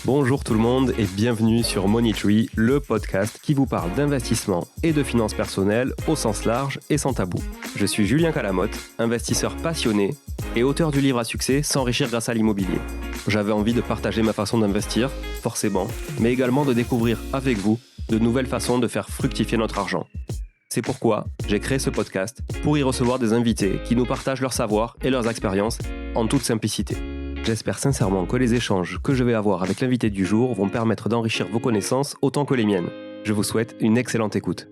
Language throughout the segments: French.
Bonjour tout le monde et bienvenue sur Money Tree, le podcast qui vous parle d'investissement et de finances personnelles au sens large et sans tabou. Je suis Julien Calamotte, investisseur passionné et auteur du livre à succès S'enrichir grâce à l'immobilier. J'avais envie de partager ma façon d'investir, forcément, mais également de découvrir avec vous de nouvelles façons de faire fructifier notre argent. C'est pourquoi j'ai créé ce podcast pour y recevoir des invités qui nous partagent leur savoir et leurs expériences en toute simplicité. J'espère sincèrement que les échanges que je vais avoir avec l'invité du jour vont permettre d'enrichir vos connaissances autant que les miennes. Je vous souhaite une excellente écoute.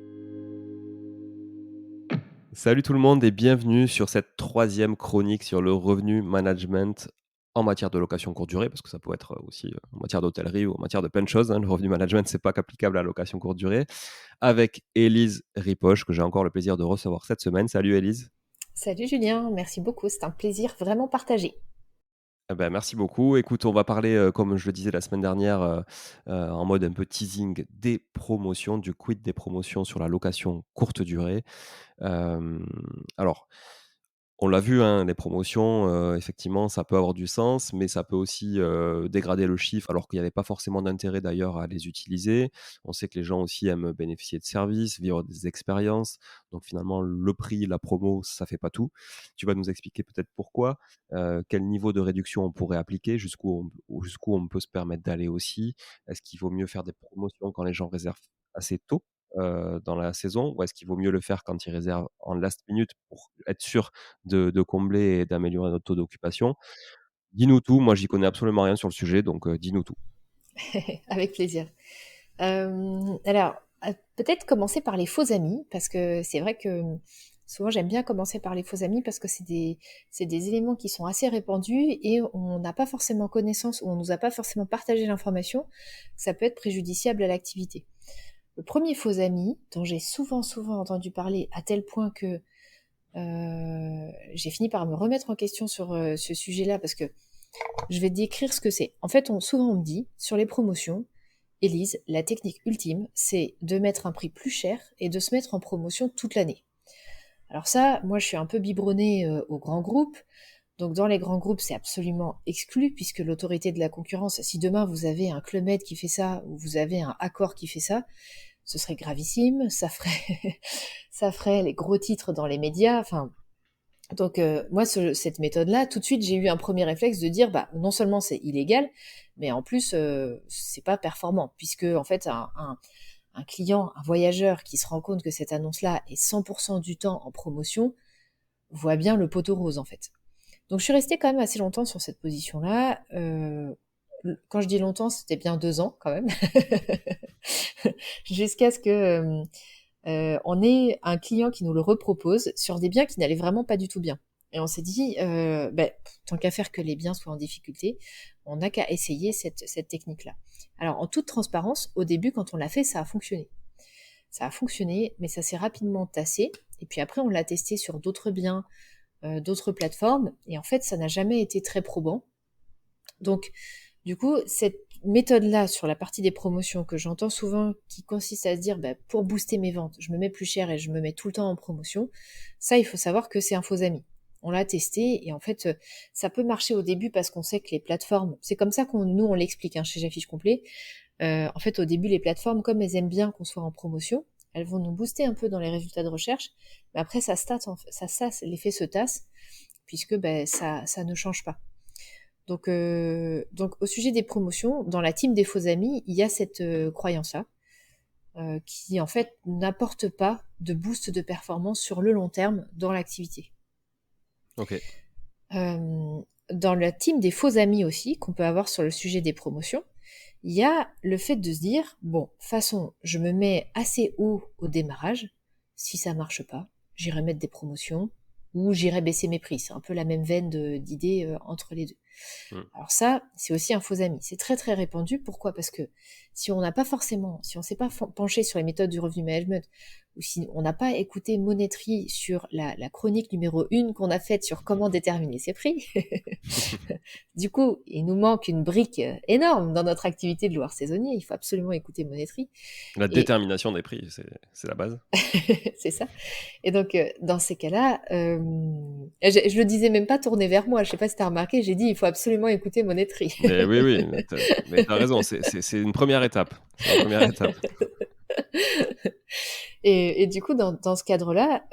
Salut tout le monde et bienvenue sur cette troisième chronique sur le revenu management en matière de location courte durée, parce que ça peut être aussi en matière d'hôtellerie ou en matière de plein de choses. Le revenu management, c'est pas qu'applicable à la location courte durée. Avec Élise Ripoche, que j'ai encore le plaisir de recevoir cette semaine. Salut Élise. Salut Julien, merci beaucoup, c'est un plaisir vraiment partagé. Eh ben, merci beaucoup. Écoute, on va parler, comme je le disais la semaine dernière, en mode un peu teasing des promotions, du quid des promotions sur la location courte durée. Hem, alors, on l'a vu, hein, les promotions, effectivement, ça peut avoir du sens, mais ça peut aussi, dégrader le chiffre, alors qu'il n'y avait pas forcément d'intérêt d'ailleurs à les utiliser. On sait que les gens aussi aiment bénéficier de services, vivre des expériences. Donc finalement, le prix, la promo, ça fait pas tout. Tu vas nous expliquer peut-être pourquoi, quel niveau de réduction on pourrait appliquer, jusqu'où on peut se permettre d'aller aussi. Est-ce qu'il vaut mieux faire des promotions quand les gens réservent assez tôt, dans la saison? Ou est-ce qu'il vaut mieux le faire quand ils réservent en last minute pour être sûr de combler et d'améliorer notre taux d'occupation? Dis-nous tout, moi j'y connais absolument rien sur le sujet, donc dis-nous tout. Avec plaisir. Alors, peut-être commencer par les faux amis, parce que c'est vrai que souvent j'aime bien commencer par les faux amis, parce que c'est des éléments qui sont assez répandus et on n'a pas forcément connaissance, ou on nous a pas forcément partagé l'information, ça peut être préjudiciable à l'activité. Le premier faux ami, dont j'ai souvent entendu parler, à tel point que j'ai fini par me remettre en question sur ce sujet-là, parce que je vais te décrire ce que c'est. En fait, souvent on me dit, sur les promotions, Élise, la technique ultime, c'est de mettre un prix plus cher et de se mettre en promotion toute l'année. Alors ça, moi je suis un peu biberonnée aux grands groupes, donc dans les grands groupes c'est absolument exclu, puisque l'autorité de la concurrence, si demain vous avez un Club Med qui fait ça, ou vous avez un Accor qui fait ça, ce serait gravissime, ça ferait, ça ferait les gros titres dans les médias, enfin... Donc moi, cette méthode-là, tout de suite, j'ai eu un premier réflexe de dire, bah non seulement c'est illégal, mais en plus c'est pas performant, puisque en fait un client, un voyageur qui se rend compte que cette annonce-là est 100% du temps en promotion, voit bien le poteau rose en fait. Donc je suis restée quand même assez longtemps sur cette position-là. Quand je dis longtemps, c'était bien 2 ans quand même, jusqu'à ce que on ait un client qui nous le repropose sur des biens qui n'allaient vraiment pas du tout bien. Et on s'est dit, tant qu'à faire que les biens soient en difficulté, on n'a qu'à essayer cette technique-là. Alors, en toute transparence, au début, quand on l'a fait, ça a fonctionné. Ça a fonctionné, mais ça s'est rapidement tassé. Et puis après, on l'a testé sur d'autres biens, d'autres plateformes. Et en fait, ça n'a jamais été très probant. Donc, du coup, cette méthode-là sur la partie des promotions que j'entends souvent, qui consiste à se dire, bah, pour booster mes ventes, je me mets plus cher et je me mets tout le temps en promotion, ça, il faut savoir que c'est un faux ami. On l'a testé et en fait, ça peut marcher au début parce qu'on sait que les plateformes, c'est comme ça nous on l'explique hein, chez J'affiche complet. En fait, au début, les plateformes, comme elles aiment bien qu'on soit en promotion, elles vont nous booster un peu dans les résultats de recherche, mais après l'effet se tasse puisque ça ne change pas. Donc au sujet des promotions, dans la team des faux amis, il y a cette croyance-là, qui en fait n'apporte pas de boost de performance sur le long terme dans l'activité. OK. Dans la team des faux amis aussi, qu'on peut avoir sur le sujet des promotions, il y a le fait de se dire, bon, de toute façon, je me mets assez haut au démarrage, si ça marche pas, j'irai mettre des promotions, ou j'irai baisser mes prix. C'est un peu la même veine d'idées entre les deux. Mmh. Alors ça, c'est aussi un faux ami. C'est très très répandu. Pourquoi? Parce que si on n'a pas forcément, si on s'est pas penché sur les méthodes du revenu management, ou si on n'a pas écouté Monétrie sur la chronique numéro 1 qu'on a faite sur comment déterminer ses prix, du coup, il nous manque une brique énorme dans notre activité de loueur saisonnier. Il faut absolument écouter Monétrie. La Et détermination des prix, c'est la base. c'est ça. Et donc, dans ces cas-là, je le disais même pas tourner vers moi. Je sais pas si tu as remarqué, j'ai dit il faut absolument écouter Monétrie. Mais oui, oui, mais tu raison, c'est une première étape. C'est une première étape. Et du coup, dans ce cadre-là,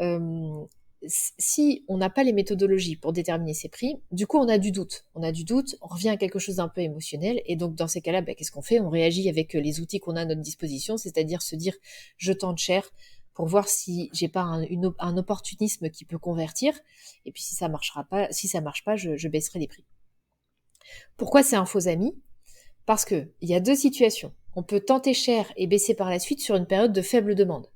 si on n'a pas les méthodologies pour déterminer ses prix, du coup, on a du doute. On a du doute, on revient à quelque chose d'un peu émotionnel. Et donc, dans ces cas-là, bah, qu'est-ce qu'on fait? On réagit avec les outils qu'on a à notre disposition, c'est-à-dire se dire, je tente cher pour voir si j'ai pas un opportunisme qui peut convertir. Et puis, si ça marchera pas, si ça marche pas, je baisserai les prix. Pourquoi c'est un faux ami? Parce que il y a deux situations. On peut tenter cher et baisser par la suite sur une période de faible demande.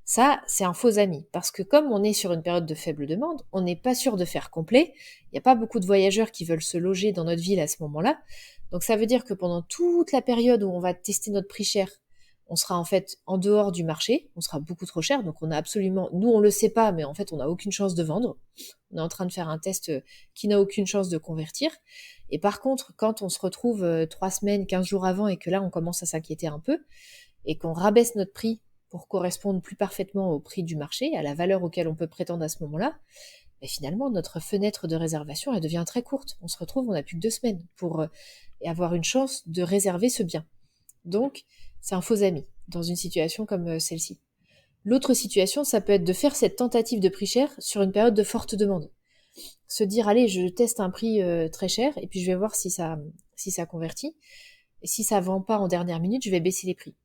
Ça, c'est un faux ami. Parce que comme on est sur une période de faible demande, on n'est pas sûr de faire complet. Il n'y a pas beaucoup de voyageurs qui veulent se loger dans notre ville à ce moment-là. Donc ça veut dire que pendant toute la période où on va tester notre prix cher, on sera en fait en dehors du marché, on sera beaucoup trop cher, donc on a absolument, nous on le sait pas, mais en fait on n'a aucune chance de vendre. On est en train de faire un test qui n'a aucune chance de convertir. Et par contre, quand on se retrouve 3 semaines, 15 jours avant et que là on commence à s'inquiéter un peu et qu'on rabaisse notre prix pour correspondre plus parfaitement au prix du marché, à la valeur auquel on peut prétendre à ce moment-là, et finalement notre fenêtre de réservation elle devient très courte. On se retrouve, on n'a plus que 2 semaines pour avoir une chance de réserver ce bien. Donc c'est un faux ami dans une situation comme celle-ci. L'autre situation, ça peut être de faire cette tentative de prix cher sur une période de forte demande. Se dire, allez, je teste un prix très cher et puis je vais voir si ça convertit. Et si ça vend pas en dernière minute, je vais baisser les prix.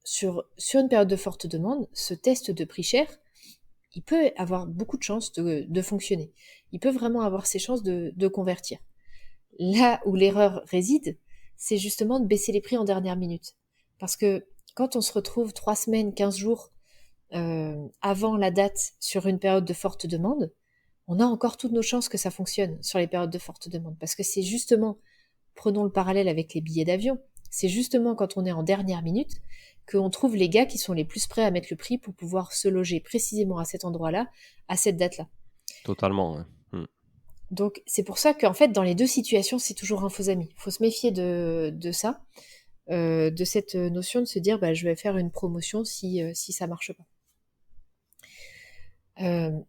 Sur une période de forte demande, ce test de prix cher, il peut avoir beaucoup de chances de fonctionner. Il peut vraiment avoir ses chances de convertir. Là où l'erreur réside, c'est justement de baisser les prix en dernière minute. Parce que quand on se retrouve 3 semaines, 15 jours avant la date sur une période de forte demande, on a encore toutes nos chances que ça fonctionne sur les périodes de forte demande. Parce que c'est justement, prenons le parallèle avec les billets d'avion, c'est justement quand on est en dernière minute qu'on trouve les gars qui sont les plus prêts à mettre le prix pour pouvoir se loger précisément à cet endroit-là, à cette date-là. Totalement, ouais. Donc c'est pour ça qu'en fait, dans les deux situations, c'est toujours un faux ami. Il faut se méfier de ça, de cette notion de se dire, bah, je vais faire une promotion si ça marche pas.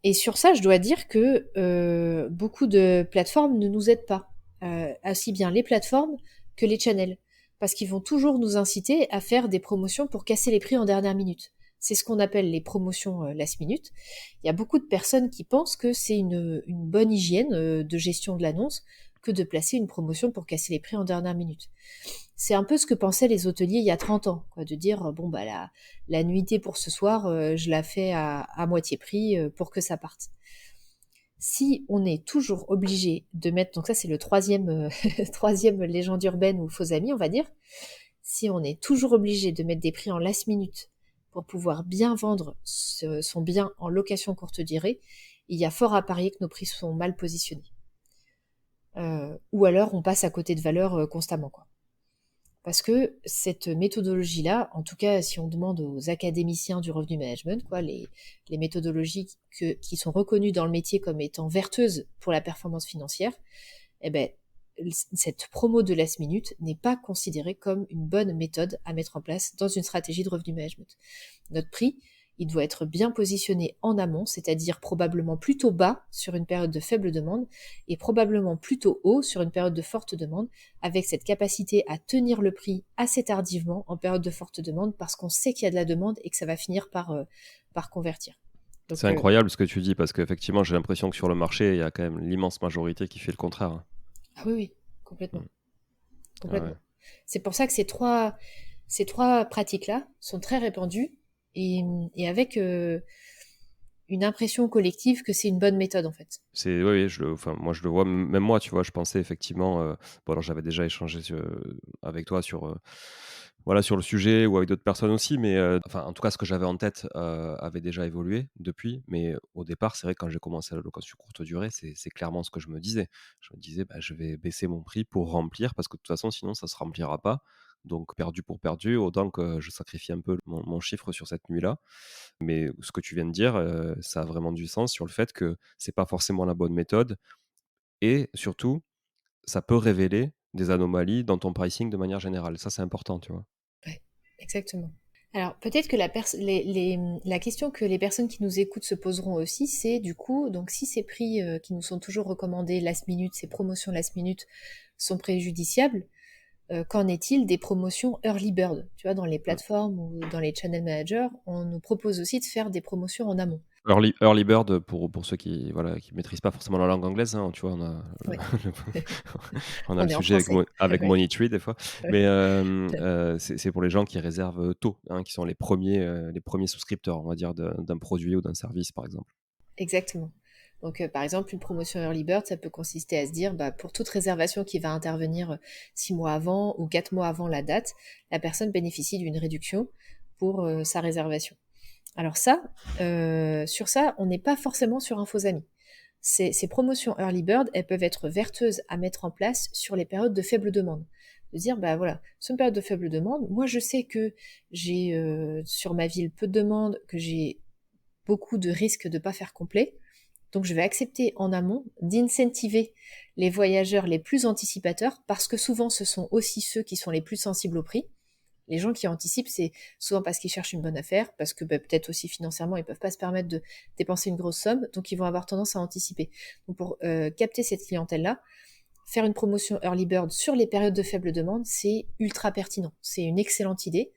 Et sur ça, je dois dire que beaucoup de plateformes ne nous aident pas, aussi bien les plateformes que les channels, parce qu'ils vont toujours nous inciter à faire des promotions pour casser les prix en dernière minute. C'est ce qu'on appelle les promotions last minute. Il y a beaucoup de personnes qui pensent que c'est une bonne hygiène de gestion de l'annonce que de placer une promotion pour casser les prix en dernière minute. C'est un peu ce que pensaient les hôteliers il y a 30 ans, quoi, de dire bon bah la nuitée pour ce soir, je la fais à moitié prix pour que ça parte. Si on est toujours obligé de mettre, donc ça c'est le troisième troisième légende urbaine ou faux ami, on va dire, si on est toujours obligé de mettre des prix en last minute pour pouvoir bien vendre son bien en location courte durée, il y a fort à parier que nos prix sont mal positionnés. Ou alors on passe à côté de valeur constamment, quoi. Parce que cette méthodologie-là, en tout cas si on demande aux académiciens du revenu management, quoi, les méthodologies qui sont reconnues dans le métier comme étant vertueuses pour la performance financière, eh ben, cette promo de last minute n'est pas considérée comme une bonne méthode à mettre en place dans une stratégie de revenu management. Notre prix, il doit être bien positionné en amont, c'est-à-dire probablement plutôt bas sur une période de faible demande et probablement plutôt haut sur une période de forte demande, avec cette capacité à tenir le prix assez tardivement en période de forte demande parce qu'on sait qu'il y a de la demande et que ça va finir par convertir. C'est Donc, incroyable ce que tu dis parce qu'effectivement, j'ai l'impression que sur le marché, il y a quand même l'immense majorité qui fait le contraire, hein. ah oui, oui, complètement. Mm. Ah ouais. Complètement. C'est pour ça que ces trois pratiques-là sont très répandues et avec une impression collective que c'est une bonne méthode en fait. C'est oui, oui, enfin, moi je le vois, même moi, tu vois, je pensais effectivement, bon alors j'avais déjà échangé avec toi sur, voilà, sur le sujet ou avec d'autres personnes aussi, mais, enfin en tout cas ce que j'avais en tête, avait déjà évolué depuis, mais au départ, c'est vrai que quand j'ai commencé la location courte durée, c'est clairement ce que je me disais. Je me disais: «Bah, je vais baisser mon prix pour remplir parce que de toute façon sinon ça se remplira pas». Donc perdu pour perdu, autant que je sacrifie un peu mon chiffre sur cette nuit-là. Mais ce que tu viens de dire, ça a vraiment du sens sur le fait que c'est pas forcément la bonne méthode et surtout, ça peut révéler des anomalies dans ton pricing de manière générale. Ça, c'est important, tu vois? Ouais, exactement. Alors, peut-être que la question que les personnes qui nous écoutent se poseront aussi, c'est du coup, donc si ces prix qui nous sont toujours recommandés last minute, ces promotions last minute sont préjudiciables, qu'en est-il des promotions early bird? Tu vois, dans les Mmh. plateformes ou dans les channel managers, on nous propose aussi de faire des promotions en amont. Early bird, pour ceux qui, voilà, qui maîtrisent pas forcément la langue anglaise, hein, tu vois? On a Oui, le on a le on est en sujet avec français. avec Ouais, Money des fois, mais c'est pour les gens qui réservent, tôt, hein, qui sont les premiers souscripteurs, on va dire, d'un produit ou d'un service, par exemple. exactement. Donc, par exemple, une promotion early bird, ça peut consister à se dire, bah, pour toute réservation qui va intervenir 6 mois avant ou 4 mois avant la date, la personne bénéficie d'une réduction pour sa réservation. Alors ça, sur ça, on n'est pas forcément sur un faux ami. Ces promotions early bird, elles peuvent être vertueuses à mettre en place sur les périodes de faible demande. De dire, bah voilà, sur une période de faible demande, moi je sais que j'ai sur ma ville peu de demandes, que j'ai beaucoup de risques de ne pas faire complet. Donc je vais accepter en amont d'incentiver les voyageurs les plus anticipateurs parce que souvent ce sont aussi ceux qui sont les plus sensibles au prix. Les gens qui anticipent, c'est souvent parce qu'ils cherchent une bonne affaire, parce que bah, peut-être aussi financièrement, ils peuvent pas se permettre de dépenser une grosse somme, donc ils vont avoir tendance à anticiper. Donc pour capter cette clientèle-là, faire une promotion early bird sur les périodes de faible demande, c'est ultra pertinent. C'est une excellente idée.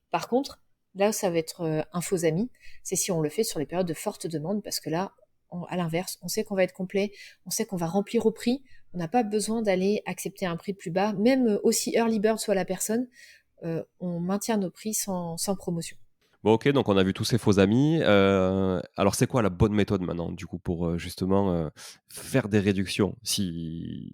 Par contre, là où ça va être un faux ami, c'est si on le fait sur les périodes de forte demande, parce que là, à l'inverse, on sait qu'on va être complet, on sait qu'on va remplir au prix, on n'a pas besoin d'aller accepter un prix plus bas, même aussi early bird soit la personne, on maintient nos prix sans promotion. Bon, OK, donc on a vu tous ces faux amis, alors c'est quoi la bonne méthode maintenant, du coup, pour, justement, faire des réductions? Si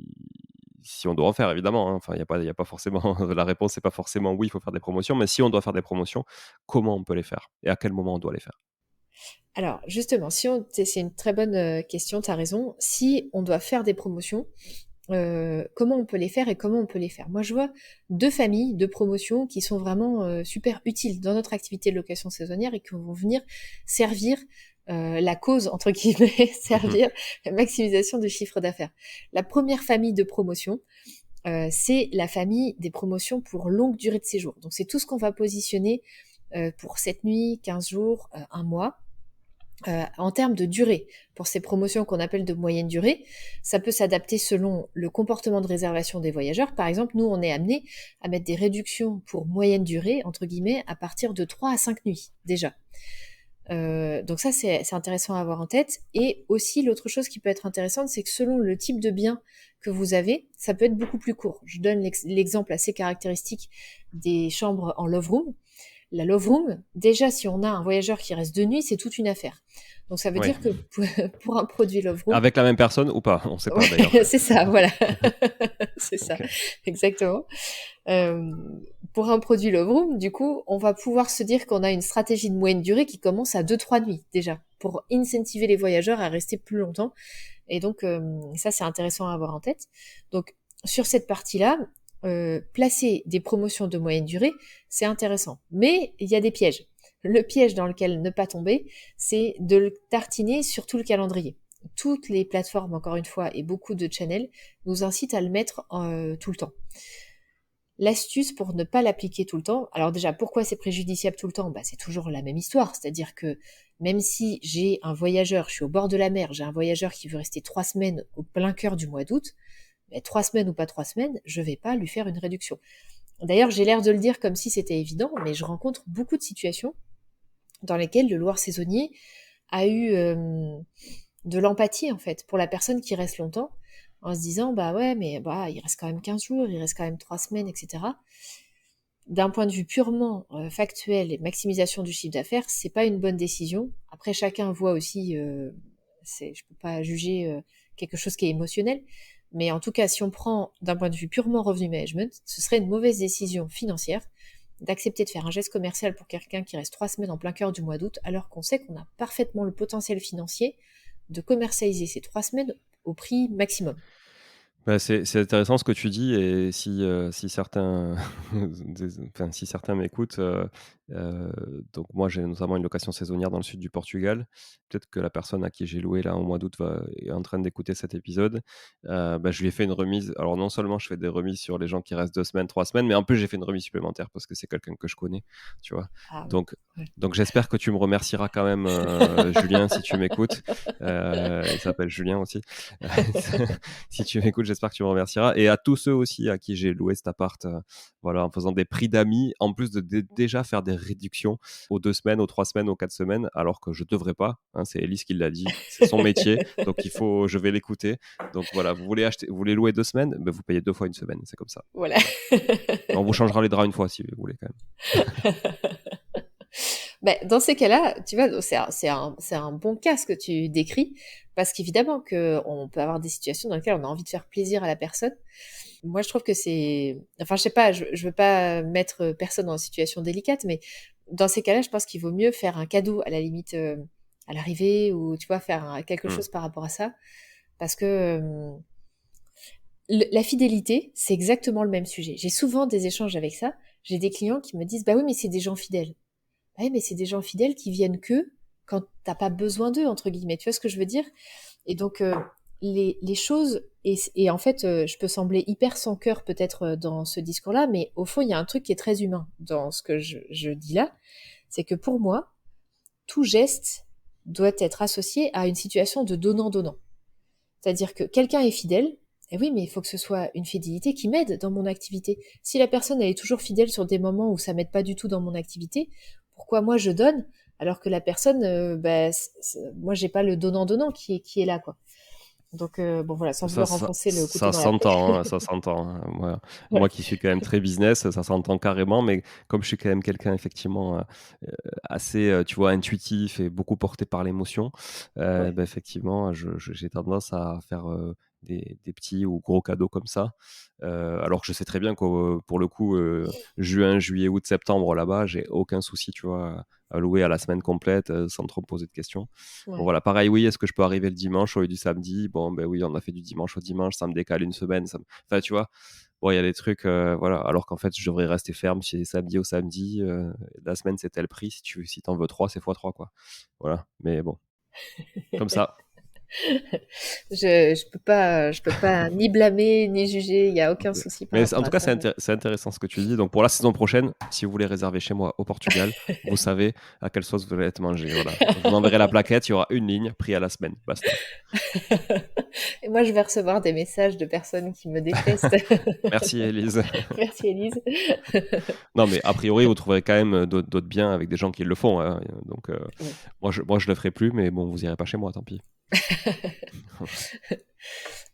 on doit en faire évidemment, hein, enfin il y a pas forcément la réponse n'est pas forcément oui, il faut faire des promotions, mais si on doit faire des promotions, comment on peut les faire? Et à quel moment on doit les faire? Alors justement, c'est une très bonne question, tu as raison. Si on doit faire des promotions, comment on peut les faire et comment on peut les faire? Moi, je vois 2 familles de promotions qui sont vraiment, super utiles dans notre activité de location saisonnière et qui vont venir servir, la cause entre guillemets, Mmh. servir la maximisation du chiffre d'affaires. La première famille de promotions, c'est la famille des promotions pour longue durée de séjour. Donc c'est tout ce qu'on va positionner, pour 7 nuits, 15 jours, 1 mois. En termes de durée, pour ces promotions qu'on appelle de moyenne durée, ça peut s'adapter selon le comportement de réservation des voyageurs. Par exemple, nous, on est amené à mettre des réductions pour moyenne durée, entre guillemets, à partir de 3 à 5 nuits, déjà. Donc ça, c'est intéressant à avoir en tête. Et aussi, l'autre chose qui peut être intéressante, c'est que selon le type de bien que vous avez, ça peut être beaucoup plus court. Je donne l'exemple assez caractéristique des chambres en love room. La Love Room, déjà, si on a un voyageur qui reste 2 nuits, c'est toute une affaire. Donc ça veut Ouais. dire que pour un produit Love Room, Avec la même personne ou pas? On ne sait pas d'ailleurs. ouais, c'est ça, voilà. C'est ça, OK. exactement. Pour un produit Love Room, du coup, on va pouvoir se dire qu'on a une stratégie de moyenne durée qui commence à 2-3 nuits déjà, pour incentiver les voyageurs à rester plus longtemps. Et donc, ça, c'est intéressant à avoir en tête. Donc, sur cette partie-là, placer des promotions de moyenne durée, c'est intéressant. Mais il y a des pièges. Le piège dans lequel ne pas tomber, c'est de le tartiner sur tout le calendrier. Toutes les plateformes, encore une fois, et beaucoup de channels nous incitent à le mettre tout le temps. L'astuce pour ne pas l'appliquer tout le temps, alors déjà, pourquoi c'est préjudiciable tout le temps? Bah, c'est toujours la même histoire, c'est-à-dire que même si j'ai un voyageur, je suis au bord de la mer, j'ai un voyageur qui veut rester 3 semaines au plein cœur du mois d'août, mais 3 semaines ou pas 3 semaines, je vais pas lui faire une réduction. D'ailleurs, j'ai l'air de le dire comme si c'était évident, mais je rencontre beaucoup de situations dans lesquelles le loueur saisonnier a eu de l'empathie en fait pour la personne qui reste longtemps, en se disant bah ouais mais bah il reste quand même 15 jours, il reste quand même 3 semaines, etc. D'un point de vue purement factuel et maximisation du chiffre d'affaires, c'est pas une bonne décision. Après, chacun voit aussi, je peux pas juger quelque chose qui est émotionnel, mais en tout cas, si on prend d'un point de vue purement revenu management, ce serait une mauvaise décision financière d'accepter de faire un geste commercial pour quelqu'un qui reste 3 semaines en plein cœur du mois d'août, alors qu'on sait qu'on a parfaitement le potentiel financier de commercialiser ces 3 semaines au prix maximum. Bah, c'est intéressant ce que tu dis et si certains si certains m'écoutent, donc moi, j'ai notamment une location saisonnière dans le sud du Portugal. Peut-être que la personne à qui j'ai loué là au mois d'août est en train d'écouter cet épisode. Bah, je lui ai fait une remise. Alors non seulement je fais des remises sur les gens qui restent 2 semaines, 3 semaines, mais en plus j'ai fait une remise supplémentaire parce que c'est quelqu'un que je connais, tu vois? Ah oui. Donc Ouais. donc j'espère que tu me remercieras quand même, Julien, si tu m'écoutes. Il s'appelle Julien aussi. Si tu m'écoutes, j'espère que tu me remercieras. Et à tous ceux aussi à qui j'ai loué cet appart, voilà, en faisant des prix d'amis, en plus de déjà faire des réductions aux 2 semaines, aux 3 semaines, aux 4 semaines, alors que je devrais pas, hein, c'est Elise qui l'a dit, c'est son métier, donc je vais l'écouter. Donc voilà, vous voulez louer 2 semaines, ben, vous payez 2 fois une semaine, c'est comme ça. Voilà. Voilà. On vous changera les draps une fois si vous voulez quand Ben, dans ces cas-là, tu vois, c'est un bon cas ce que tu décris, parce qu'évidemment qu'on peut avoir des situations dans lesquelles on a envie de faire plaisir à la personne. Moi, je trouve que c'est... Enfin, je sais pas, je veux pas mettre personne dans une situation délicate, mais dans ces cas-là, je pense qu'il vaut mieux faire un cadeau, à la limite, à l'arrivée, ou tu vois, faire quelque même. chose par rapport à ça. Parce que la fidélité, c'est exactement le même sujet. J'ai souvent des échanges avec ça. J'ai des clients qui me disent, bah oui, mais c'est des gens fidèles. Bah oui, mais c'est des gens fidèles qui viennent que quand t'as pas besoin d'eux, entre guillemets. Tu vois ce que je veux dire? Et donc, les choses, et en fait, je peux sembler hyper sans cœur peut-être dans ce discours-là, mais au fond, il y a un truc qui est très humain dans ce que je dis là. C'est que pour moi, tout geste doit être associé à une situation de donnant-donnant. C'est-à-dire que quelqu'un est fidèle, et oui, mais il faut que ce soit une fidélité qui m'aide dans mon activité. Si la personne elle est toujours fidèle sur des moments où ça m'aide pas du tout dans mon activité, pourquoi moi je donne alors que la personne, bah, moi j'ai pas le donnant-donnant qui est là, quoi. Donc bon voilà, sans Ça, vouloir ça, enfoncer le couteau ça dans la plaie. s'entend, hein, ça s'entend, hein. Moi Ouais, qui suis quand même très business, ça s'entend carrément, mais comme je suis quand même quelqu'un effectivement assez, tu vois, intuitif et beaucoup porté par l'émotion, ouais, bah, effectivement, j'ai tendance à faire des petits ou gros cadeaux comme ça. Alors que je sais très bien que pour le coup, juin, juillet, août, septembre, là-bas, j'ai aucun souci, tu vois, à louer à la semaine complète sans trop me poser de questions. Bon ouais. voilà, pareil, oui, est-ce que je peux arriver le dimanche au lieu du samedi? Bon, ben oui, on a fait du dimanche au dimanche, ça me décale une semaine. Enfin, tu vois, bon, il y a des trucs, voilà, alors qu'en fait, je devrais rester ferme si c'est samedi au samedi. La semaine, c'est tel prix. Si t'en veux 3, c'est fois 3, quoi. Voilà, mais bon, comme ça. Je peux pas ni blâmer ni juger. Il y a aucun souci par Mais en rapport tout à cas, ça. c'est intéressant ce que tu dis. Donc, pour la saison prochaine, si vous voulez réserver chez moi au Portugal, vous savez à quelle sauce vous allez être mangé. Voilà. Je vous enverrai la plaquette, il y aura une ligne, prix à la semaine. Basta. Et moi, je vais recevoir des messages de personnes qui me détestent. Merci, Elise. Merci, Elise. Non, mais a priori, vous trouverez quand même d'autres biens avec des gens qui le font, hein. Donc, Oui. moi, je le ferai plus, mais bon, vous irez pas chez moi, tant pis.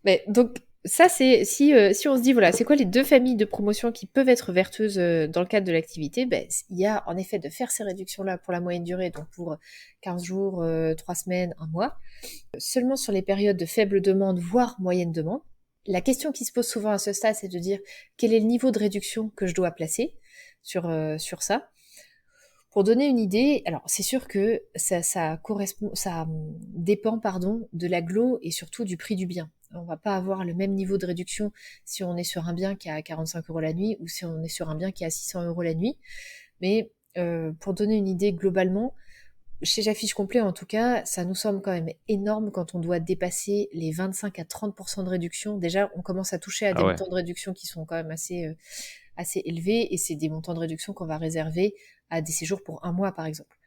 Mais donc, ça, c'est si on se dit, voilà, c'est quoi les deux familles de promotion qui peuvent être vertueuses dans le cadre de l'activité? Ben, il y a en effet de faire ces réductions-là pour la moyenne durée, donc pour 15 jours, 3 semaines, un mois, seulement sur les périodes de faible demande, voire moyenne demande. La question qui se pose souvent à ce stade, c'est de dire quel est le niveau de réduction que je dois placer sur ça. Pour donner une idée, alors c'est sûr que ça correspond, ça dépend pardon de l'agglo et surtout du prix du bien. On va pas avoir le même niveau de réduction si on est sur un bien qui est à 45 euros la nuit ou si on est sur un bien qui est à 600 euros la nuit. Mais pour donner une idée globalement, chez J'affiche complet en tout cas, ça nous semble quand même énorme quand on doit dépasser les 25 à 30% de réduction. Déjà, on commence à toucher à des Ah ouais. montants de réduction qui sont quand même assez élevés et c'est des montants de réduction qu'on va réserver à des séjours pour un mois par exemple.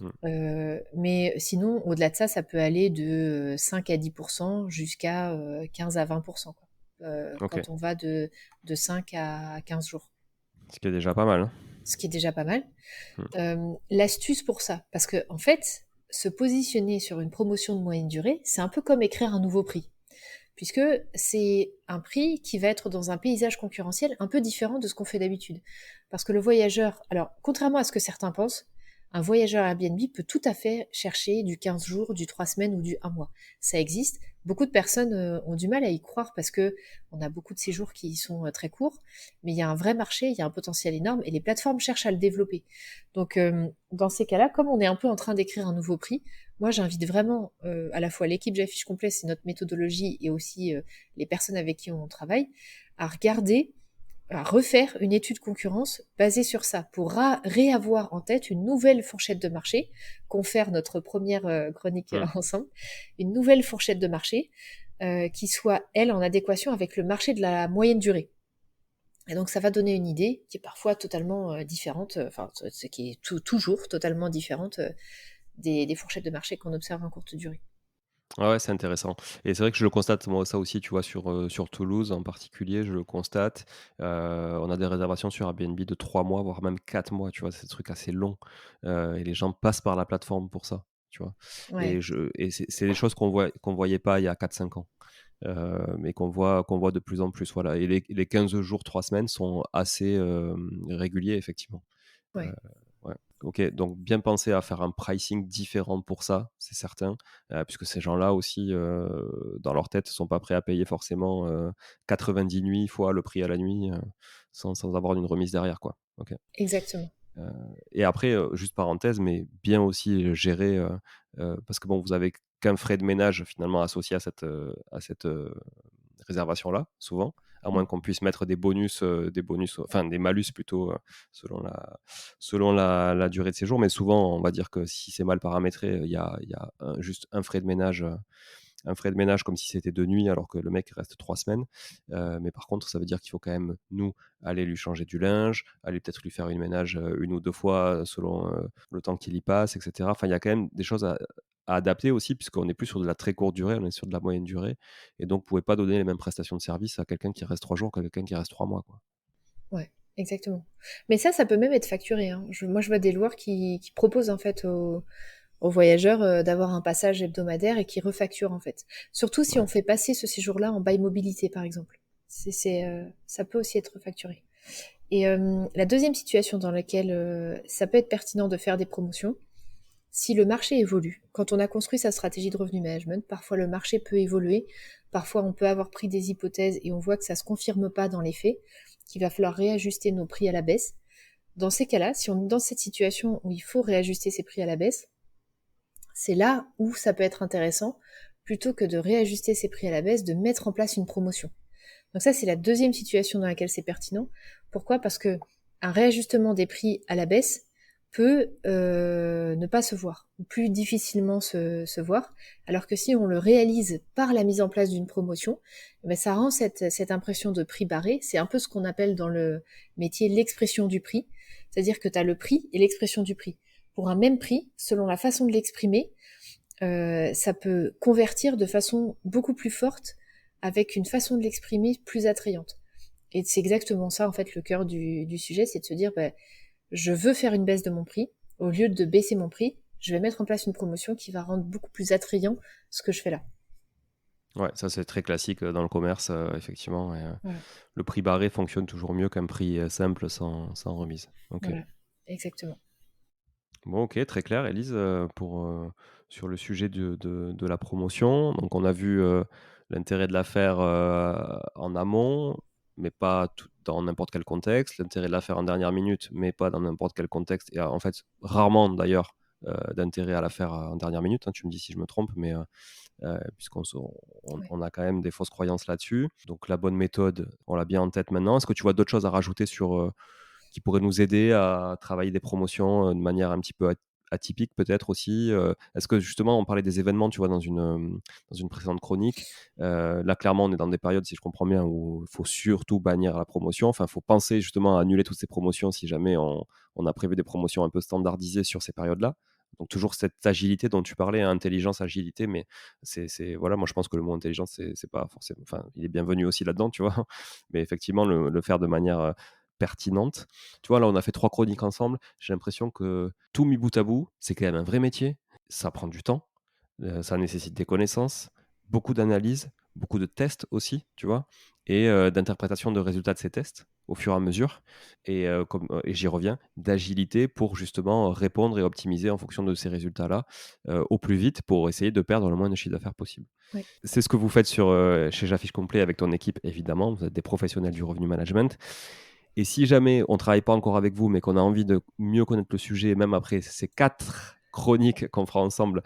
Mm. Mais sinon, au-delà de ça, ça peut aller de 5 à 10% jusqu'à 15 à 20%, quoi. Ok. Quand on va de 5 à 15 jours, Ce qui est déjà pas mal, hein. ce qui est déjà pas mal. Mm. L'astuce pour ça, parce que en fait, se positionner sur une promotion de moyenne durée, c'est un peu comme écrire un nouveau prix, puisque c'est un prix qui va être dans un paysage concurrentiel un peu différent de ce qu'on fait d'habitude. Parce que le voyageur, alors contrairement à ce que certains pensent, un voyageur Airbnb peut tout à fait chercher du 15 jours, du 3 semaines ou du un mois. Ça existe, beaucoup de personnes ont du mal à y croire parce que on a beaucoup de séjours qui sont très courts, mais il y a un vrai marché, il y a un potentiel énorme et les plateformes cherchent à le développer. Donc, dans ces cas-là, comme on est un peu en train d'écrire un nouveau prix, moi j'invite vraiment à la fois l'équipe J'affiche complet, c'est notre méthodologie, et aussi les personnes avec qui on travaille, à regarder, à refaire une étude concurrence basée sur ça pour réavoir en tête une nouvelle fourchette de marché, confère notre première chronique Mmh. ensemble, une nouvelle fourchette de marché qui soit, elle, en adéquation avec le marché de la moyenne durée. Et donc ça va donner une idée qui est parfois totalement différente, enfin ce qui est toujours totalement différente des fourchettes de marché qu'on observe en courte durée. Ouais, ouais, c'est intéressant et c'est vrai que je le constate moi ça aussi, tu vois? Sur Toulouse en particulier, je le constate. On a des réservations sur Airbnb de 3 mois, voire même 4 mois, tu vois? C'est des trucs assez longs, et les gens passent par la plateforme pour ça, tu vois? Ouais, Et c'est des choses qu'on voyait pas il y a 4 5 ans, mais qu'on voit de plus en plus, voilà et les 15 jours, 3 semaines sont assez, réguliers effectivement. Heu, ouais, ouais. OK, donc bien penser à faire un pricing différent pour ça, c'est certain, puisque ces gens-là aussi, dans leur tête, sont pas prêts à payer forcément, 90 nuits fois le prix à la nuit, sans avoir une remise derrière, quoi. OK. exactement. Heu et après, juste parenthèse, mais bien aussi gérer, parce que bon, vous avez qu'un frais de ménage finalement associé à cette, réservation-là, souvent, à moins Mm. qu'on puisse mettre des bonus, enfin des malus plutôt, selon la durée de séjour. Mais souvent, on va dire que si c'est mal paramétré, il y a juste un frais de ménage comme si c'était de nuit alors que le mec reste 3 semaines. Mais par contre, ça veut dire qu'il faut quand même, nous, aller lui changer du linge, aller peut-être lui faire une ménage 1 ou 2 fois selon le temps qu'il y passe, etc. Enfin, il y a quand même des choses à adapter aussi, puisqu'on n'est plus sur de la très courte durée, on est sur de la moyenne durée. Et donc, vous ne pouvez pas donner les mêmes prestations de service à quelqu'un qui reste 3 jours qu'à quelqu'un qui reste 3 mois, quoi. Ouais, exactement. Mais ça peut même être facturé, hein. Moi, je vois des loueurs qui proposent en fait aux voyageurs d'avoir un passage hebdomadaire et qui refacturent en fait. Surtout si on Ouais. fait passer ce séjour-là en bail mobilité, par exemple. Ça peut aussi être facturé. Et la deuxième situation dans laquelle ça peut être pertinent de faire des promotions, si le marché évolue. Quand on a construit sa stratégie de revenu management, parfois le marché peut évoluer, parfois on peut avoir pris des hypothèses et on voit que ça ne se confirme pas dans les faits, qu'il va falloir réajuster nos prix à la baisse. Dans ces cas-là, si on est dans cette situation où il faut réajuster ses prix à la baisse, c'est là où ça peut être intéressant, plutôt que de réajuster ses prix à la baisse, de mettre en place une promotion. Donc ça, c'est la deuxième situation dans laquelle c'est pertinent. Pourquoi? Parce que un réajustement des prix à la baisse peut ne pas se voir, ou plus difficilement se voir, alors que si on le réalise par la mise en place d'une promotion, eh ben, ça rend cette impression de prix barré. C'est un peu ce qu'on appelle dans le métier l'expression du prix, c'est-à-dire que tu as le prix et l'expression du prix. Pour un même prix, selon la façon de l'exprimer, ça peut convertir de façon beaucoup plus forte avec une façon de l'exprimer plus attrayante. Et c'est exactement ça, en fait, le cœur du sujet, c'est de se dire, bah, je veux faire une baisse de mon prix. Au lieu de baisser mon prix, je vais mettre en place une promotion qui va rendre beaucoup plus attrayant ce que je fais là. Ouais, ça, c'est très classique, dans le commerce, effectivement et Voilà, le prix barré fonctionne toujours mieux qu'un prix, simple sans remise. OK. voilà, exactement. Bon, OK, très clair, Élise, sur le sujet de la promotion. Donc on a vu, l'intérêt de la faire, en amont, mais pas tout dans n'importe quel contexte. L'intérêt de la faire en dernière minute, mais pas dans n'importe quel contexte et en fait, rarement d'ailleurs, d'intérêt à la faire, en dernière minute, hein. Tu me dis si je me trompe, mais puisqu'on se Ouais. on a quand même des fausses croyances là-dessus. Donc la bonne méthode, on l'a bien en tête maintenant. Est-ce que tu vois d'autres choses à rajouter qui pourraient nous aider à travailler des promotions, de manière un petit peu atypique peut-être aussi? Est-ce que justement on parlait des événements, tu vois, dans une précédente chronique. Là clairement on est dans des périodes, si je comprends bien, où il faut surtout bannir la promotion. Enfin, il faut penser justement à annuler toutes ces promotions si jamais on a prévu des promotions un peu standardisées sur ces périodes-là. Donc toujours cette agilité dont tu parlais, hein, intelligence, agilité, mais voilà, moi je pense que le mot intelligence, c'est pas forcément, enfin, il est bienvenu aussi là-dedans, tu vois? Mais effectivement le faire de manière, pertinente. Tu vois, là, on a fait 3 chroniques ensemble. J'ai l'impression que tout mis bout à bout, c'est quand même un vrai métier. Ça prend du temps, ça nécessite des connaissances, beaucoup d'analyses, beaucoup de tests aussi, tu vois? Et d'interprétation de résultats de ces tests. au fur et à mesure et j'y reviens, d'agilité pour justement répondre et optimiser en fonction de ces résultats-là, au plus vite pour essayer de perdre le moins de chiffre d'affaires possible. Oui. C'est ce que vous faites chez J'affiche complet avec ton équipe évidemment, vous êtes des professionnels du revenu management et si jamais on ne travaille pas encore avec vous, mais qu'on a envie de mieux connaître le sujet, même après ces 4 chroniques qu'on fera ensemble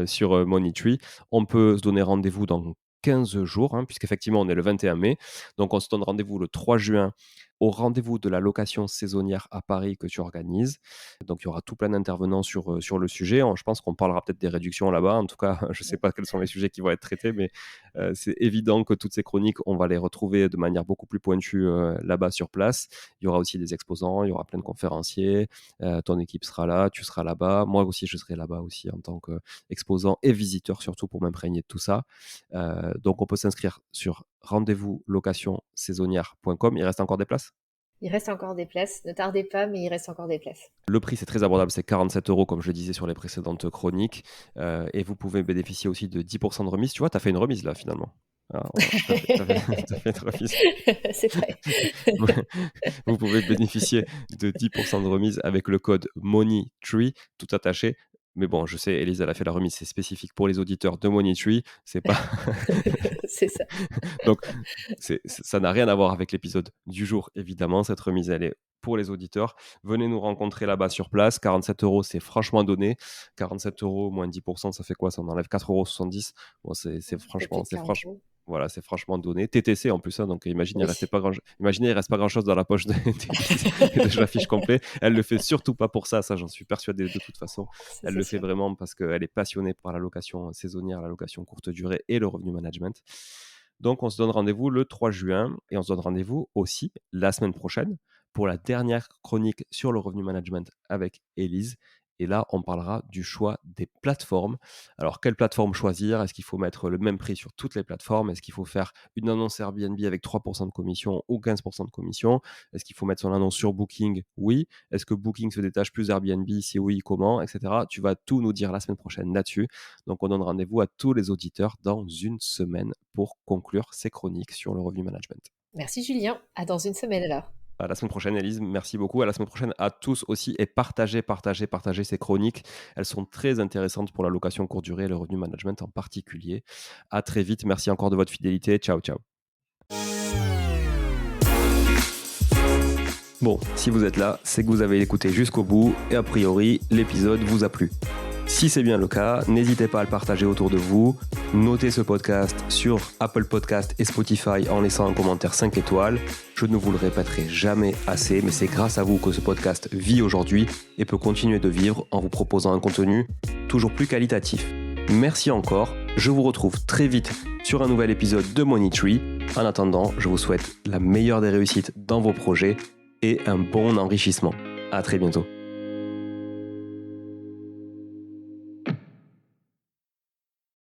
sur Money Tree, on peut se donner rendez-vous dans 15 jours, hein, puisqu'effectivement on est le 21 mai. Donc on se donne rendez-vous le 3 juin au rendez-vous de la location saisonnière à Paris que tu organises. Donc il y aura tout plein d'intervenants sur le sujet. Je pense qu'on parlera peut-être des réductions là-bas. En tout cas, je ne sais pas quels sont les sujets qui vont être traités, mais c'est évident que toutes ces chroniques, on va les retrouver de manière beaucoup plus pointue là-bas sur place. Il y aura aussi des exposants, il y aura plein de conférenciers. Ton équipe sera là, tu seras là-bas. Moi aussi, je serai là-bas aussi en tant qu'exposant et visiteur, surtout pour m'imprégner de tout ça. Donc, on peut s'inscrire sur rendez-vous location saisonnière.com. Il reste encore des places? Il reste encore des places. Ne tardez pas, mais il reste encore des places. Le prix, c'est très abordable, c'est 47 € comme je le disais sur les précédentes chroniques. Et vous pouvez bénéficier aussi de 10% de remise. Tu vois, tu as fait une remise là finalement. Ah, voilà, t'as fait une remise. C'est vrai. Vous pouvez bénéficier de 10% de remise avec le code MONEYTREE, tout attaché. Mais bon, je sais, Élise, elle a fait la remise, c'est spécifique pour les auditeurs de Money Tree. C'est pas. C'est ça. Donc, ça n'a rien à voir avec l'épisode du jour, évidemment. Cette remise, elle est pour les auditeurs. Venez nous rencontrer là-bas sur place. 47 €, c'est franchement donné. 47 € moins 10%, ça fait quoi? Ça en enlève 4,70 €. Bon, c'est Ça fait franchement, plus de 40 euros. voilà, c'est franchement donné. TTC en plus, hein, donc imaginez, Oui. imaginez, il reste pas grand-chose dans la poche d'Élise et de Je l'affiche complet. Elle le fait surtout pas pour ça, j'en suis persuadé de toute façon. Ça, Elle c'est le fait sûr. vraiment parce qu'elle est passionnée par la location saisonnière, la location courte durée et le revenu management. Donc, on se donne rendez-vous le 3 juin et on se donne rendez-vous aussi la semaine prochaine pour la dernière chronique sur le revenu management avec Élise. Et là, on parlera du choix des plateformes. Alors, quelle plateforme choisir? Est-ce qu'il faut mettre le même prix sur toutes les plateformes? Est-ce qu'il faut faire une annonce Airbnb avec 3% de commission ou 15% de commission? Est-ce qu'il faut mettre son annonce sur Booking? Oui. Est-ce que Booking se détache plus d'Airbnb? Si oui, comment? Etc. Tu vas tout nous dire la semaine prochaine là-dessus. Donc, on donne rendez-vous à tous les auditeurs dans une semaine pour conclure ces chroniques sur le revenu management. Merci Julien. À dans une semaine alors. À la semaine prochaine, Élise. Merci beaucoup. À la semaine prochaine à tous aussi. Et partagez ces chroniques. Elles sont très intéressantes pour la location courte durée et le revenu management en particulier. À très vite. Merci encore de votre fidélité. Ciao, ciao. Bon, si vous êtes là, c'est que vous avez écouté jusqu'au bout et a priori, l'épisode vous a plu. Si c'est bien le cas, n'hésitez pas à le partager autour de vous. Notez ce podcast sur Apple Podcast et Spotify en laissant un commentaire 5 étoiles. Je ne vous le répéterai jamais assez, mais c'est grâce à vous que ce podcast vit aujourd'hui et peut continuer de vivre en vous proposant un contenu toujours plus qualitatif. Merci encore, je vous retrouve très vite sur un nouvel épisode de Money Tree. En attendant, je vous souhaite la meilleure des réussites dans vos projets et un bon enrichissement. À très bientôt.